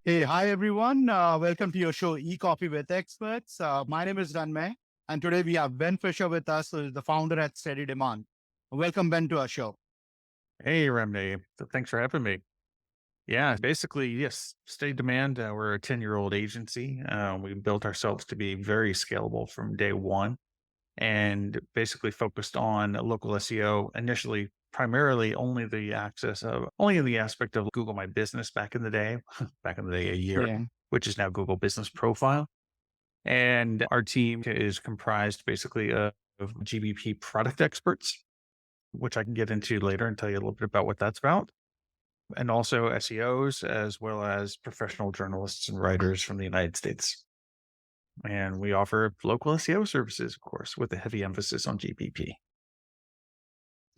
Hey, hi everyone. Welcome to your show, E-Coffee with Experts. My name is Ranmay, and today we have Ben Fisher with us, who is the founder at Steady Demand. Welcome, Ben, to our show. Hey, Remney. Thanks for having me. Yeah, basically, yes, Steady Demand. We're a 10-year-old agency. We built ourselves to be very scalable from day one and basically focused on local SEO initially, primarily only in the aspect of Google My Business back in the day, back in the day, a year, Yeah, which is now Google Business Profile. And our team is comprised basically of GBP product experts, which I can get into later and tell you a little bit about what that's about, and also SEOs, as well as professional journalists and writers from the United States. And we offer local SEO services, of course, with a heavy emphasis on GPP.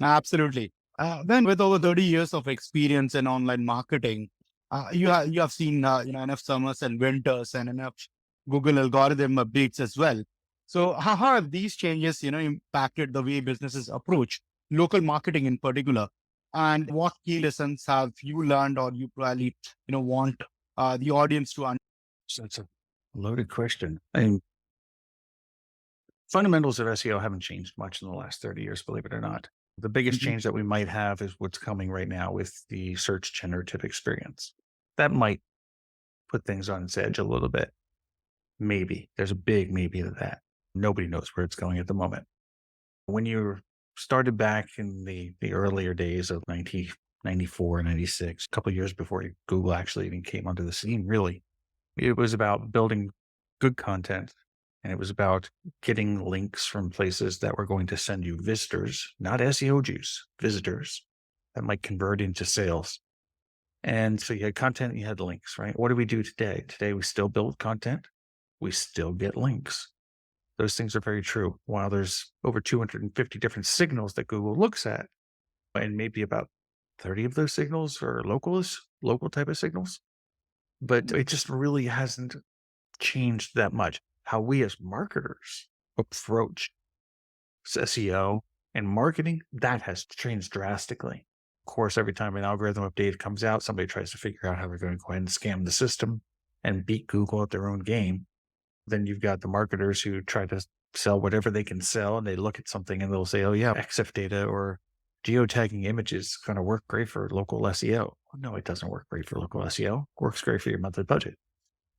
absolutely. Ben, with over 30 years of experience in online marketing, you have seen enough summers and winters and enough Google algorithm updates as well. So, how have these changes impacted the way businesses approach local marketing in particular? And what key lessons have you learned, or you probably want the audience to understand? So it's a loaded question. And fundamentals of SEO haven't changed much in the last 30 years, believe it or not. The biggest change that we might have is what's coming right now with the search generative experience. That might put things on its edge a little bit. Maybe. There's a big maybe to that. Nobody knows where it's going at the moment. When you started back in the earlier days of 1994, 96, a couple of years before Google actually even came onto the scene, really, it was about building good content, and it was about getting links from places that were going to send you visitors, not SEO juice, visitors that might convert into sales. And so you had content and you had links, right? What do we do today? Today, we still build content. We still get links. Those things are very true. While there's over 250 different signals that Google looks at, and maybe about 30 of those signals are local type of signals, but it just really hasn't changed that much. How we as marketers approach SEO and marketing, that has changed drastically. Of course, every time an algorithm update comes out, somebody tries to figure out how they're going to go ahead and scam the system and beat Google at their own game. Then you've got the marketers who try to sell whatever they can sell, and they look at something and they'll say, "Oh yeah, EXIF data or geotagging images going to work great for local SEO." No, it doesn't work great for local SEO. It works great for your monthly budget.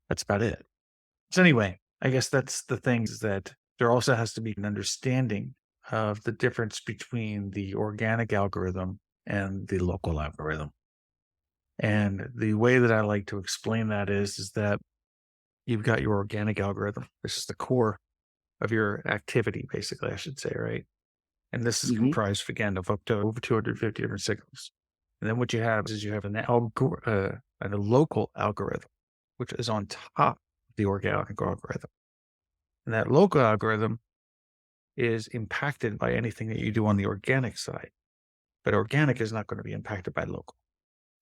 That's about it. So anyway, I guess that's the thing, is that there also has to be an understanding of the difference between the organic algorithm and the local algorithm. And the way that I like to explain that is that you've got your organic algorithm. This is the core of your activity, basically, I should say, right? And this is Mhm. comprised, again, of up to over 250 different signals. And then what you have is you have a local algorithm, which is on top of the organic algorithm. And that local algorithm is impacted by anything that you do on the organic side, but organic is not going to be impacted by local.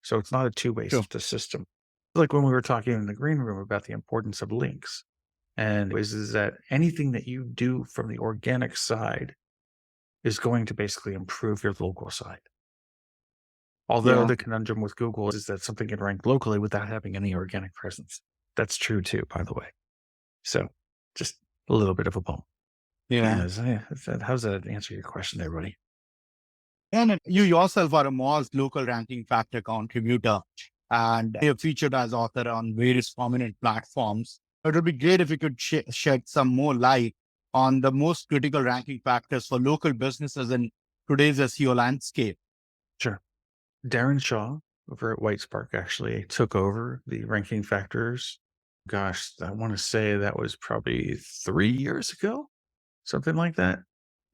So it's not a two-way Sure. system. Like when we were talking in the green room about the importance of links, and is that anything that you do from the organic side is going to basically improve your local side. Although Yeah. the conundrum with Google is that something can rank locally without having any organic presence. That's true too, by the way. So just a little bit of a bump. Yeah. How does that answer your question there, buddy? And you yourself are a Moz local ranking factor contributor, and you're featured as author on various prominent platforms. It would be great if you could shed some more light on the most critical ranking factors for local businesses in today's SEO landscape. Sure. Darren Shaw over at White Spark actually took over the ranking factors. Gosh, I want to say that was probably 3 years ago, something like that,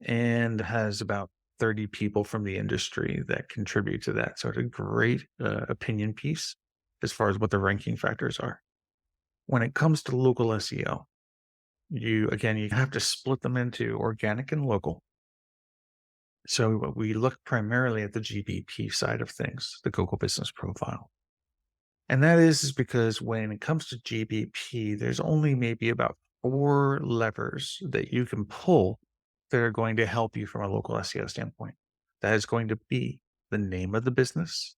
and has about 30 people from the industry that contribute to that. So it's a great opinion piece as far as what the ranking factors are. When it comes to local SEO, you have to split them into organic and local. So we look primarily at the GBP side of things, the Google Business Profile. And that is because when it comes to GBP, there's only maybe about 4 levers that you can pull that are going to help you from a local SEO standpoint. That is going to be the name of the business,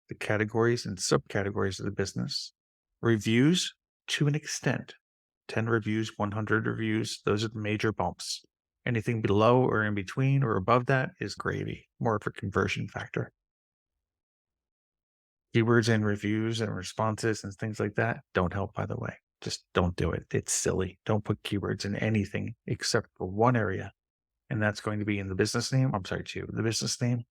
the categories and subcategories of the business, Reviews, to an extent, 10 reviews, 100 reviews, those are the major bumps. Anything below or in between or above that is gravy, more of a conversion factor. Keywords and reviews and responses and things like that don't help, by the way. Just don't do it. It's silly. Don't put keywords in anything except for one area, and that's going to be in the business name. I'm sorry, two, the business name,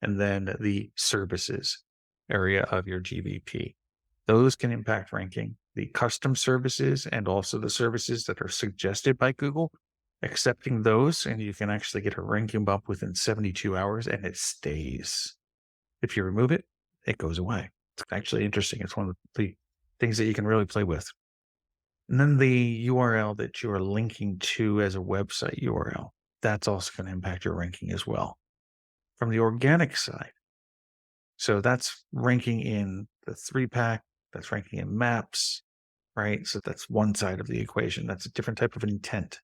and then the services area of your GVP. Those can impact ranking. The custom services and also the services that are suggested by Google, accepting those, and you can actually get a ranking bump within 72 hours and it stays. If you remove it, it goes away. It's actually interesting. It's one of the things that you can really play with. And then the URL that you are linking to as a website URL, that's also going to impact your ranking as well. From the organic side, so that's ranking in the 3-pack, that's ranking in maps, right? So that's one side of the equation. That's a different type of intent.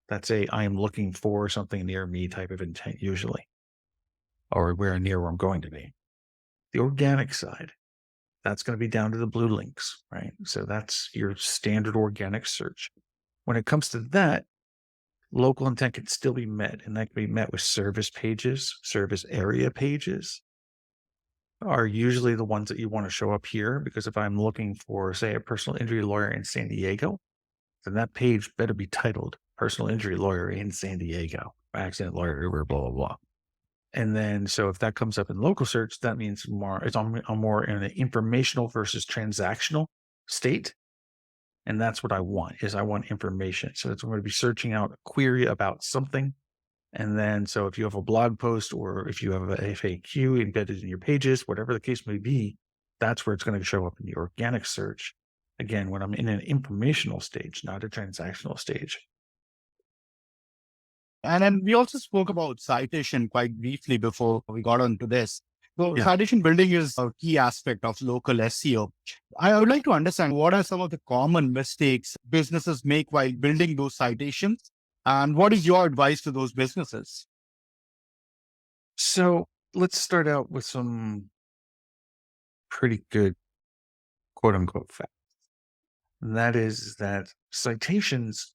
That's a I am looking for something near me type of intent usually, or where near where I'm going to be. The organic side, that's going to be down to the blue links, right? So that's your standard organic search. When it comes to that, local intent can still be met, and that can be met with service pages, service area pages are usually the ones that you want to show up here, because if I'm looking for, say, a personal injury lawyer in San Diego, then that page better be titled personal injury lawyer in San Diego, accident lawyer, blah, blah, blah. And then, so if that comes up in local search, that means it's on more in an informational versus transactional state. And that's what I want, is I want information. So it's going to be searching out a query about something. And then, so if you have a blog post or if you have a FAQ embedded in your pages, whatever the case may be, that's where it's going to show up in the organic search. Again, when I'm in an informational stage, not a transactional stage. And then we also spoke about citation quite briefly before we got onto this. So Yeah. citation building is a key aspect of local SEO. I would like to understand what are some of the common mistakes businesses make while building those citations, and what is your advice to those businesses? So let's start out with some pretty good quote unquote facts. And that is that citations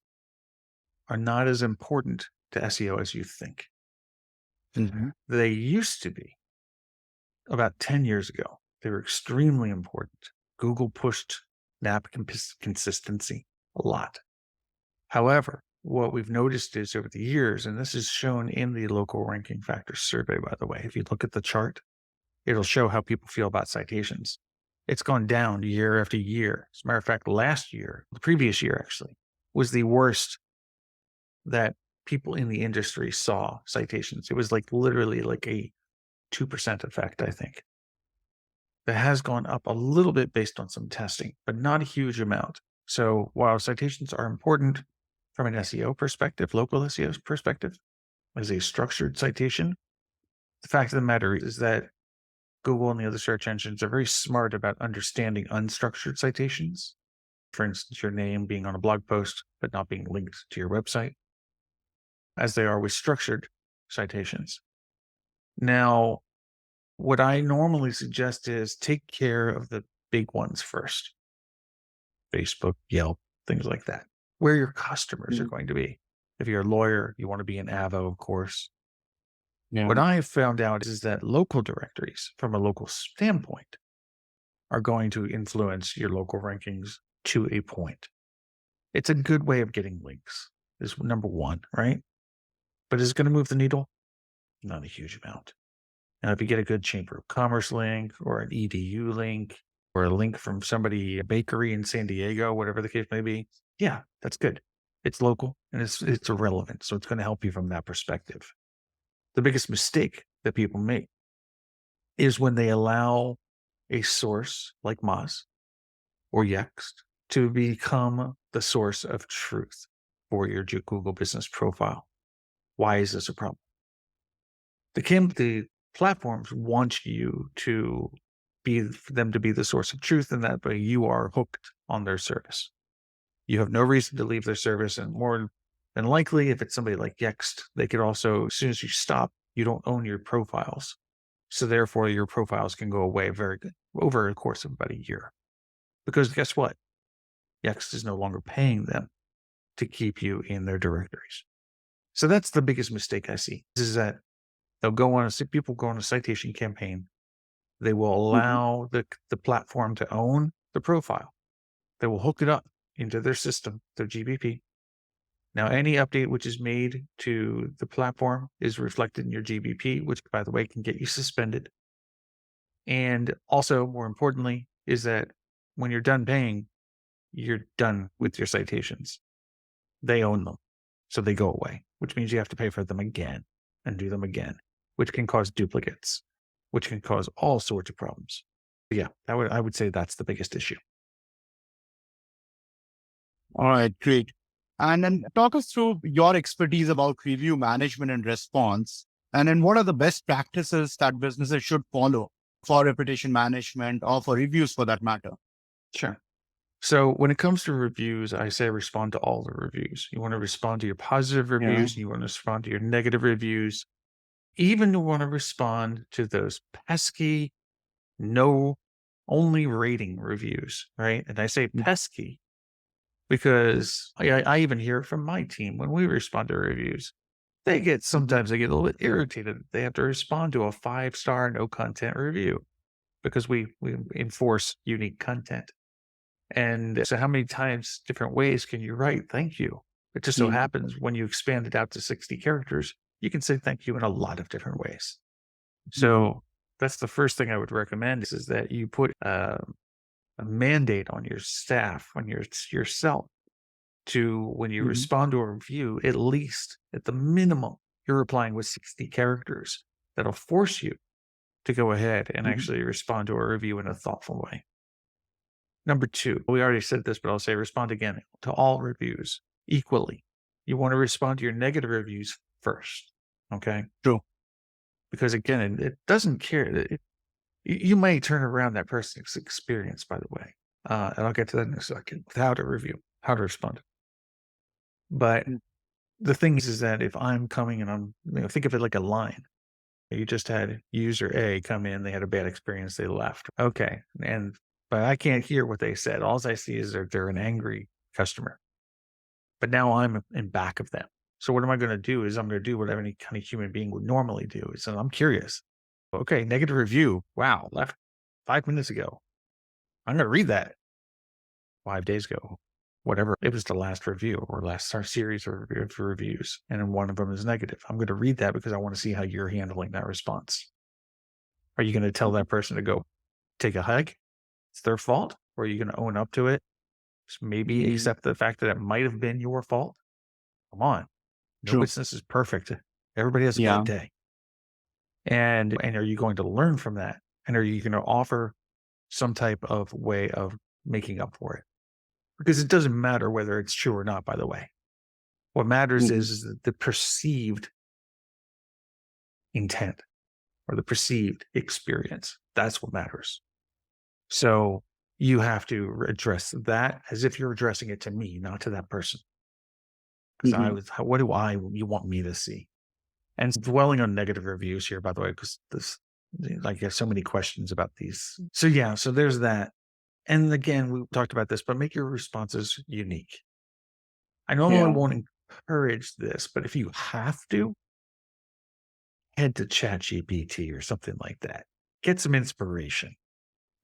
are not as important to SEO as you think. Mhm. They used to be about 10 years ago. They were extremely important. Google pushed consistency a lot. However, what we've noticed is over the years, and this is shown in the local ranking factor survey, by the way, if you look at the chart, it'll show how people feel about citations. It's gone down year after year. As a matter of fact, last year, the previous year actually, was the worst that people in the industry saw citations. It was like literally like a 2% effect, I think. That has gone up a little bit based on some testing, but not a huge amount. So while citations are important from an SEO perspective, local SEO perspective, as a structured citation, the fact of the matter is that Google and the other search engines are very smart about understanding unstructured citations. For instance, your name being on a blog post, but not being linked to your website, as they are with structured citations. Now, what I normally suggest is take care of the big ones first. Facebook, Yelp, things like that, where your customers are Mhm. going to be. If you're a lawyer, you want to be in Avo, of course. Yeah. What I have found out is that local directories, from a local standpoint, are going to influence your local rankings to a point. It's a good way of getting links, is number one, right? But is it going to move the needle? Not a huge amount. Now, if you get a good Chamber of Commerce link or an EDU link or a link from somebody, a bakery in San Diego, whatever the case may be, yeah, that's good. It's local and it's irrelevant. So it's going to help you from that perspective. The biggest mistake that people make is when they allow a source like Moz or Yext to become the source of truth for your Google business profile. Why is this a problem? The platforms want you to be for them to be the source of truth, and that way you are hooked on their service. You have no reason to leave their service, and more than likely, if it's somebody like Yext, they could also, as soon as you stop, you don't own your profiles. So therefore, your profiles can go away very good over the course of about a year. because guess what? Yext is no longer paying them to keep you in their directories. So that's the biggest mistake I see is that people go on a citation campaign. They will Mhm. allow the platform to own the profile. They will hook it up into their system, their GBP. Now, any update which is made to the platform is reflected in your GBP, which, by the way, can get you suspended. And also, more importantly, is that when you're done paying, you're done with your citations. They own them. So they go away, which means you have to pay for them again and do them again, which can cause duplicates, which can cause all sorts of problems. Yeah, I would say that's the biggest issue. All right, great. And then talk us through your expertise about review management and response. And then what are the best practices that businesses should follow for reputation management or for reviews for that matter? Sure. So when it comes to reviews, I say respond to all the reviews. You want to respond to your positive Yeah. reviews, you want to respond to your negative reviews, even you want to respond to those pesky, no only rating reviews, right? And I say pesky because I even hear it from my team when we respond to reviews. Mhm. Sometimes they get a little bit irritated. They have to respond to a 5-star no content review because we enforce unique content. And so how many times different ways can you write thank you? It just so Mhm. happens when you expand it out to 60 characters, you can say thank you in a lot of different ways. Mhm. So that's the first thing I would recommend is that you put a mandate on your staff, on yourself to when you Mhm. respond to a review, at least at the minimum, you're replying with 60 characters. That'll force you to go ahead and Mhm. actually respond to a review in a thoughtful way. Number two, we already said this, but I'll say respond again to all reviews equally. You want to respond to your negative reviews first. Okay. True. Because again, it doesn't care. You may turn around that person's experience, by the way. And I'll get to that in a second with how to review, how to respond. But Mm. the thing is that if I'm coming and think of it like a line. You just had user A come in, they had a bad experience, they left. Okay. But I can't hear what they said. All I see is they're an angry customer. But now I'm in back of them. So what am I going to do is I'm going to do what any kind of human being would normally do. So I'm curious. Okay, negative review. Wow, left 5 minutes ago. I'm going to read that 5 days ago. Whatever. It was the last review or last our series of reviews. And then one of them is negative. I'm going to read that because I want to see how you're handling that response. Are you going to tell that person to go take a hike? It's their fault? Or are you going to own up to it? Maybe Mhm. accept the fact that it might have been your fault? Come on. No True. business is perfect. Everybody has a bad Yeah. day. And are you going to learn from that? And are you going to offer some type of way of making up for it? Because it doesn't matter whether it's true or not, by the way. What matters Mhm. is the perceived intent or the perceived experience. That's what matters. So you have to address that as if you're addressing it to me, not to that person. Because Mhm. what do you want me to see? And dwelling on negative reviews here, by the way, because like, I have so many questions about these. So yeah, so there's that. And again, we talked about this, but make your responses unique. I normally Yeah. won't encourage this, but if you have to, head to ChatGPT or something like that. Get some inspiration.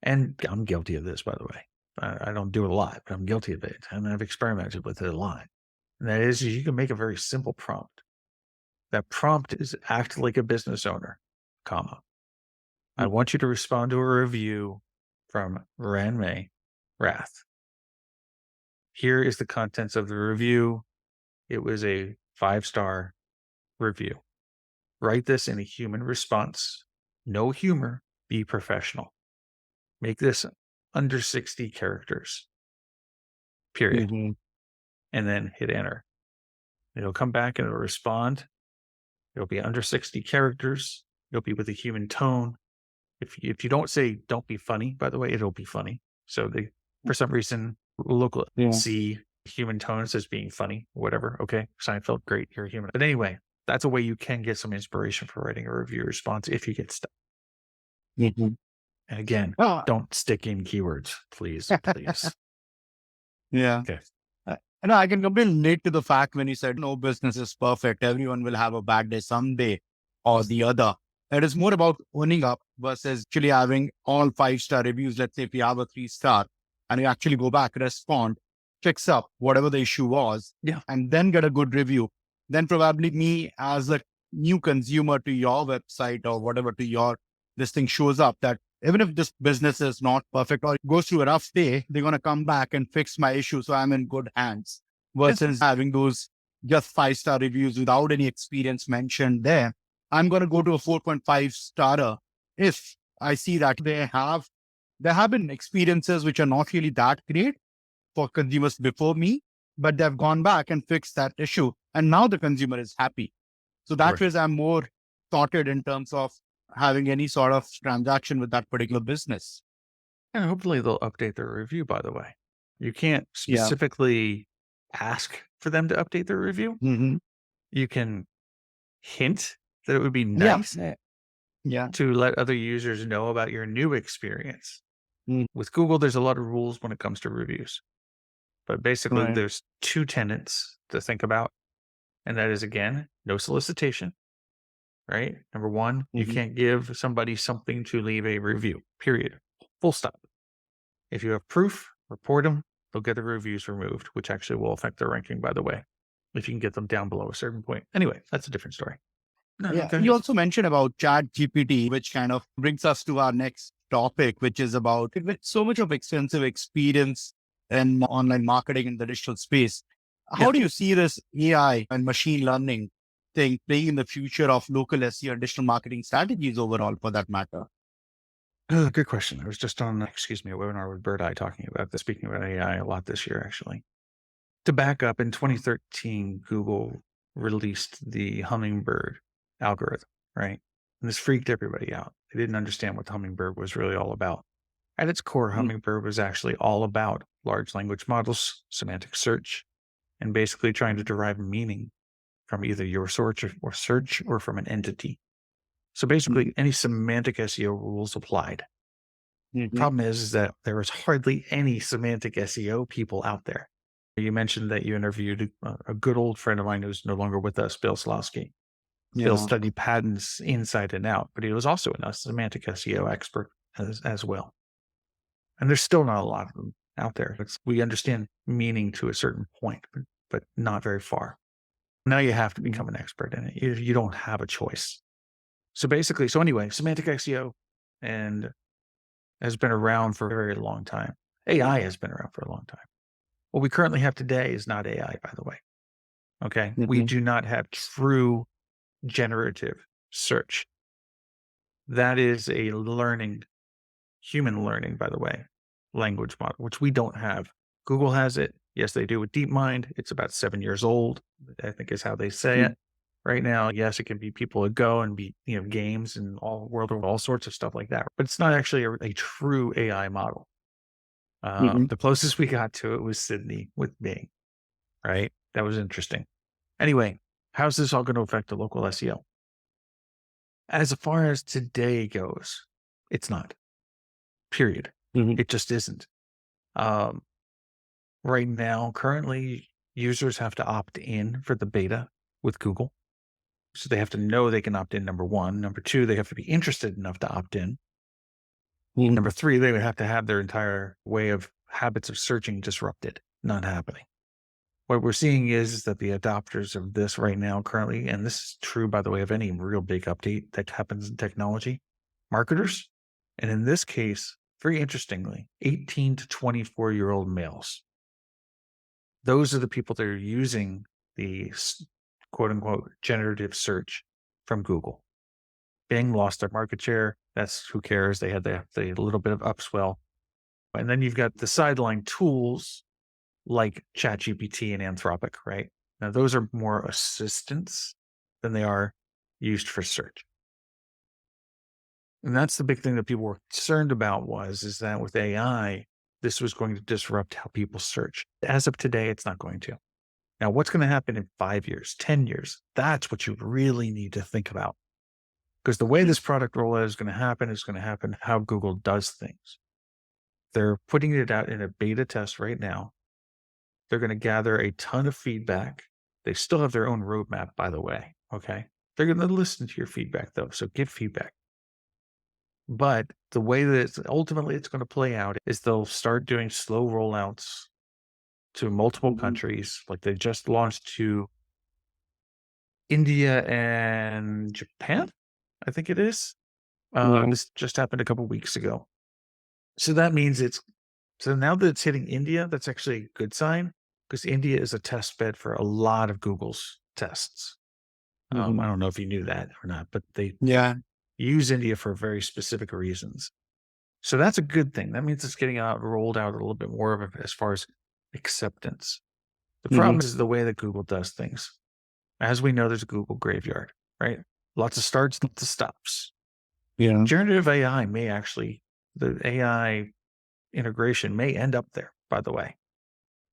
And I'm guilty of this, by the way. I don't do it a lot, but I'm guilty of it. And I've experimented with it a lot. And that is you can make a very simple prompt. That prompt is act like a business owner, comma. I Mhm. want you to respond to a review from Ranmay Rath. Here is the contents of the review. It was a 5-star review. Write this in a human response. No humor. Be professional. Make this under 60 characters, period. Mhm. And then hit enter. It'll come back and it'll respond. It'll be under 60 characters. It'll be with a human tone. If you don't say "don't be funny," by the way, it'll be funny. So they, for some reason, local Yeah. see human tones as being funny, whatever. Okay, Seinfeld, great, you're a human. But anyway, that's a way you can get some inspiration for writing a review response if you get stuck. Mhm. And again, Ah, don't stick in keywords, please, please. yeah. Okay. No, I can completely relate to the fact when you said no business is perfect. Everyone will have a bad day someday or the other. It is more about owning up versus actually having all 5-star reviews. Let's say if you have a 3-star and you actually go back, respond, fix up whatever the issue was, Yeah. and then get a good review. Then probably me as a new consumer to your website or whatever to your, this thing shows up that even if this business is not perfect or goes through a rough day, they're going to come back and fix my issue. So I'm in good hands Yeah. versus having those just 5-star reviews without any experience mentioned there. I'm going to go to a 4.5 starter if I see that there have been experiences which are not really that great for consumers before me, but they've gone back and fixed that issue. And now the consumer is happy. So that Right. way I'm more sorted in terms of having any sort of transaction with that particular business. And hopefully they'll update their review, by the way. You can't Yeah. specifically ask for them to update their review. Mm-hmm. You can hint that it would be Yeah. nice Yeah. to let other users know about your new experience. Mm. With Google, there's a lot of rules when it comes to reviews. But basically, Right. there's 2 tenets to think about. And that is, again, no solicitation, right? Number 1, you Mm-hmm. can't give somebody something to leave a review, period. Full stop. If you have proof, report them. They'll get the reviews removed, which actually will affect their ranking, by the way, if you can get them down below a certain point. Anyway, that's a different story. No, Yeah. go You ahead. also mentioned about Chat GPT, which kind of brings us to our next topic, which is about with so much of extensive experience in online marketing in the digital space. Yeah. How do you see this AI and machine learning thing playing in the future of local SEO and digital marketing strategies overall for that matter? Good question. I was just on, a webinar with Bird Eye talking about this, speaking about AI a lot this year, actually. To back up, in 2013, Google released the Hummingbird algorithm, right? And this freaked everybody out. They didn't understand what the Hummingbird was really all about. At its core, Mm. Hummingbird was actually all about large language models, semantic search, and basically trying to derive meaning from either your search or from an entity. So basically, any semantic SEO rules applied. Mm-hmm. Problem is that there is hardly any semantic SEO people out there. You mentioned that you interviewed a good old friend of mine who's no longer with us, Bill Slawski. Bill Yeah. studied patents inside and out, but he was also a semantic SEO expert as well. And there's still not a lot of them out there. We understand meaning to a certain point, but not very far. Now you have to Mhm. become an expert in it. You don't have a choice. So anyway, semantic SEO and has been around for a very long time. AI has been around for a long time. What we currently have today is not AI, by the way. Okay. We Mhm. do not have true generative search. That is a human learning, by the way, language model, which we don't have. Google has it. Yes, they do with DeepMind. It's about 7 years old, I think is how they say Mhm. it. Right now, yes, it can be people that go and be, games and all sorts of stuff like that. But it's not actually a true AI model. Mhm. The closest we got to it was Sydney with Bing, right? That was interesting. Anyway, how's this all going to affect the local SEO? As far as today goes, it's not. Period. Mhm. It just isn't. Um, right now, currently, users have to opt in for the beta with Google. So they have to know they can opt in, number 1. Number 2, they have to be interested enough to opt in. Mhm. Number 3, they would have to have their entire way of habits of searching disrupted. Not happening. What we're seeing is that the adopters of this right now currently, and this is true, by the way, of any real big update that happens in technology, marketers, and in this case, very interestingly, 18 to 24-year-old males. Those are the people that are using the quote unquote generative search from Google. Bing lost their market share. That's who cares. They had the little bit of upswell. And then you've got the sideline tools like ChatGPT and Anthropic, right? Now, those are more assistants than they are used for search. And that's the big thing that people were concerned about is that with AI, this was going to disrupt how people search. As of today, it's not going to. Now, what's going to happen in 5 years, 10 years? That's what you really need to think about. Because the way this product rollout is going to happen how Google does things. They're putting it out in a beta test right now. They're going to gather a ton of feedback. They still have their own roadmap, by the way. Okay. They're going to listen to your feedback, though. So give feedback. But the way that ultimately it's going to play out is they'll start doing slow rollouts to multiple countries. Like they just launched to India and Japan, I think it is. This just happened a couple weeks ago. So that means so now that it's hitting India, that's actually a good sign because India is a test bed for a lot of Google's tests. I don't know if you knew that or not, but they use India for very specific reasons. So that's a good thing. That means it's getting rolled out a little bit more of it as far as acceptance. The problem is the way that Google does things. As we know, there's a Google graveyard, right? Lots of starts, lots of stops. Yeah. Generative AI the AI integration may end up there, by the way,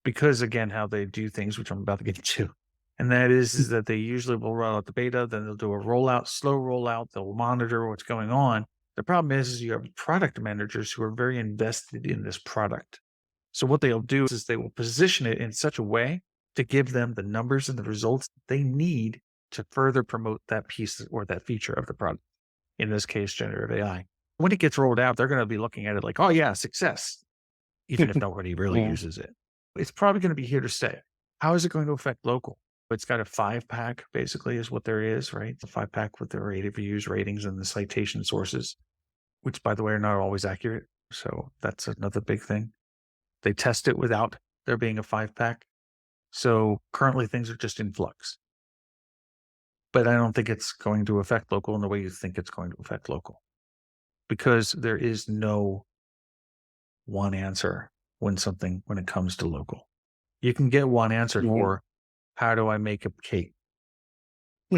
because again, how they do things, which I'm about to get to. And that is that they usually will roll out the beta, then they'll do a rollout, slow rollout. They'll monitor what's going on. The problem is you have product managers who are very invested in this product. So what they'll do is they will position it in such a way to give them the numbers and the results they need to further promote that piece or that feature of the product. In this case, generative AI. When it gets rolled out, they're going to be looking at it like, oh yeah, success, even if nobody really uses it. It's probably going to be here to stay. How is it going to affect local? It's got a 5-pack, basically, is what there is, right? The 5-pack with the rate of views, ratings, and the citation sources, which, by the way, are not always accurate. So that's another big thing. They test it without there being a 5-pack. So currently things are just in flux. But I don't think it's going to affect local in the way you think it's going to affect local. Because there is no one answer when it comes to local. You can get one answer for how do I make a cake,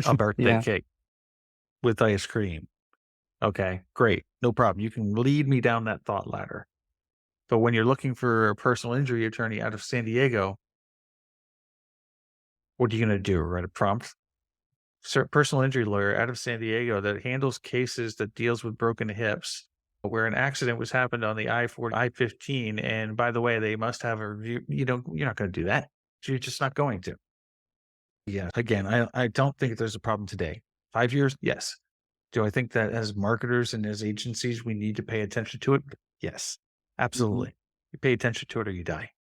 a birthday cake with ice cream. Okay, great. No problem. You can lead me down that thought ladder. But when you're looking for a personal injury attorney out of San Diego, what are you going to do? Write a prompt? Personal injury lawyer out of San Diego that handles cases that deals with broken hips, where an accident was happened on the I-40, I-15. And by the way, they must have a review. You're not going to do that. You're just not going to. Yeah. Again, I don't think there's a problem today. 5 years? Yes. Do I think that as marketers and as agencies, we need to pay attention to it? Yes, absolutely. You pay attention to it or you die.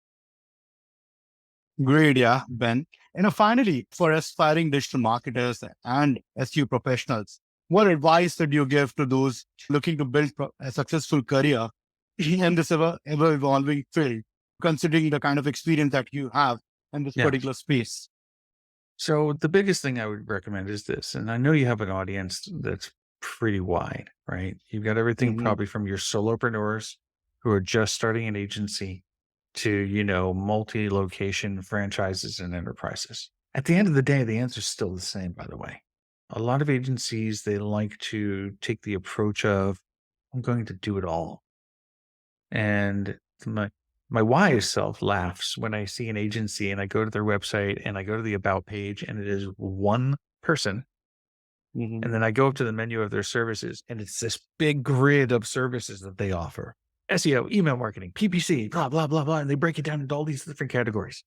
Great, yeah, Ben. Finally, for aspiring digital marketers and SEO professionals, what advice would you give to those looking to build a successful career in this ever evolving field, considering the kind of experience that you have in this particular space? So the biggest thing I would recommend is this, and I know you have an audience that's pretty wide, right? You've got everything probably from your solopreneurs who are just starting an agency to, multi-location franchises and enterprises. At the end of the day, the answer is still the same, by the way. A lot of agencies, they like to take the approach of, I'm going to do it all. And my wise self laughs when I see an agency and I go to their website and I go to the about page and it is one person. And then I go up to the menu of their services and it's this big grid of services that they offer. SEO, email marketing, PPC, blah, blah, blah, blah. And they break it down into all these different categories.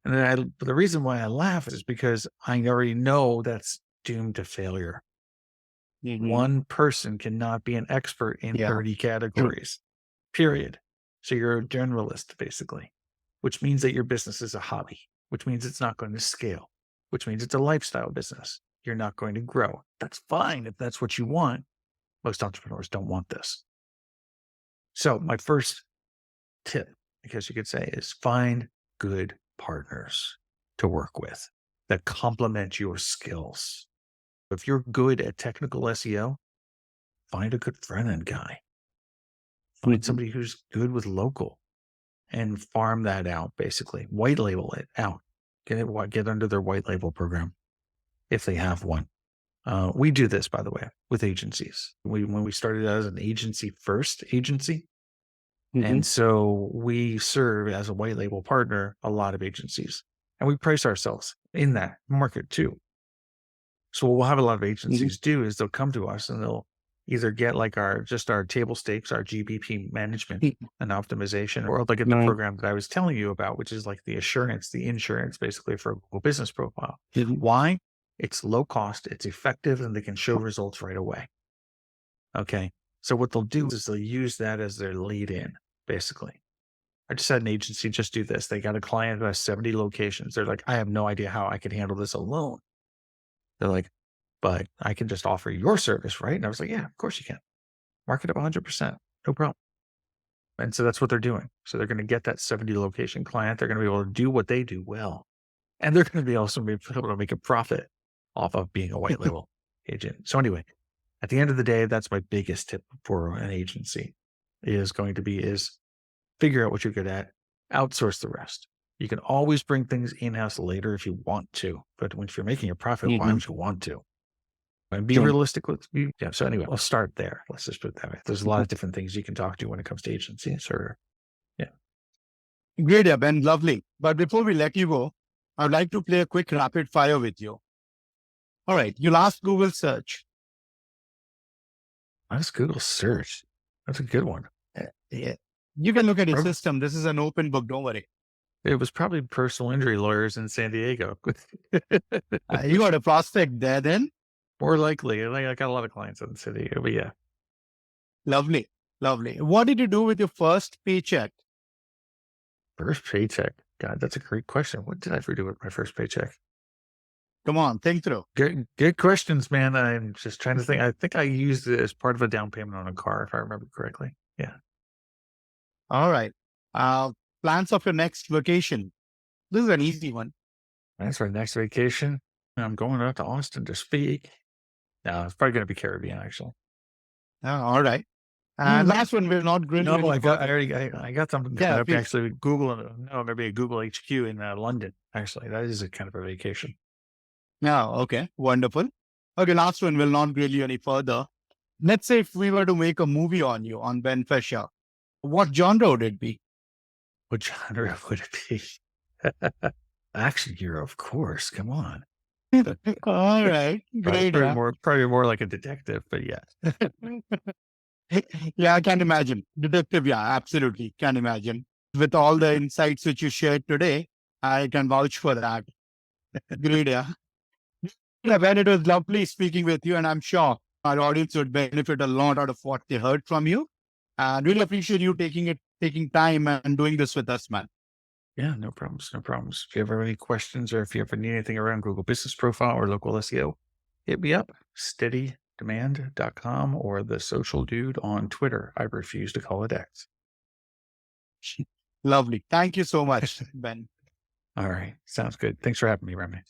And then the reason why I laugh is because I already know that's doomed to failure. One person cannot be an expert in 30 categories, period. So you're a generalist, basically, which means that your business is a hobby, which means it's not going to scale, which means it's a lifestyle business. You're not going to grow. That's fine if that's what you want. Most entrepreneurs don't want this. So my first tip, I guess you could say, is find good partners to work with that complement your skills. If you're good at technical SEO, find a good front end guy. Find somebody who's good with local and farm that out, basically. White label it out. Get under their white label program if they have one. We do this, by the way, with agencies. When we started as an agency first agency, and so we serve as a white label partner a lot of agencies, and we price ourselves in that market too. So what we'll have a lot of agencies do is they'll come to us and they'll either get like our table stakes, our GBP management and optimization, or they'll get the program that I was telling you about, which is like the insurance basically for a Google Business Profile. Why? It's low cost, it's effective, and they can show results right away. Okay. So what they'll do is they'll use that as their lead in, basically. I just had an agency just do this. They got a client who has 70 locations. They're like, I have no idea how I could handle this alone. They're like, but I can just offer your service, right? And I was like, yeah, of course you can. Mark it up 100%. No problem. And so that's what they're doing. So they're going to get that 70 location client. They're going to be able to do what they do well. And they're going to be able to make a profit off of being a white label agent. So anyway, at the end of the day, that's my biggest tip for an agency is figure out what you're good at, outsource the rest. You can always bring things in-house later if you want to, but if you're making a profit, why would you want to? And be realistic with you. Yeah. So anyway, I'll start there. Let's just put it that way. There's a lot of different things you can talk to when it comes to agencies yeah. Great, yeah, Ben. Lovely. But before we let you go, I'd like to play a quick rapid fire with you. All right. You'll ask Google search. Ask Google search. That's a good one. Yeah. You can look at your system. This is an open book. Don't worry. It was probably personal injury lawyers in San Diego. You got a prospect there then? More likely. I got a lot of clients in the city, but yeah. Lovely. Lovely. What did you do with your first paycheck? First paycheck? God, that's a great question. What did I ever do with my first paycheck? Come on, think through. Good questions, man. I'm just trying to think. I think I used it as part of a down payment on a car, if I remember correctly. Yeah. All right. Plans of your next vacation. This is an easy one. Plans for next vacation? I'm going out to Austin to speak. No, it's probably going to be Caribbean, actually. All right. Last one, we're not grilling. No, I got something. Yeah, actually Google. No, maybe a Google HQ in London. Actually, that is a kind of a vacation. No, okay, wonderful. Okay, last one will not grill you any further. Let's say if we were to make a movie on you, on Ben Fisher, what genre would it be? What genre would it be? Action hero, of course. Come on. All right, great. Probably more like a detective, but yeah. Yeah, I can imagine. Detective, yeah, absolutely. Can imagine. With all the insights which you shared today, I can vouch for that. Great, yeah. Yeah, Ben, it was lovely speaking with you, and I'm sure our audience would benefit a lot out of what they heard from you. And really appreciate you taking time and doing this with us, man. Yeah, no problems. No problems. If you ever have any questions or if you ever need anything around Google Business Profile or local SEO, hit me up, steadydemand.com or the social dude on Twitter. I refuse to call it X. Lovely. Thank you so much, Ben. All right. Sounds good. Thanks for having me, Ranmay.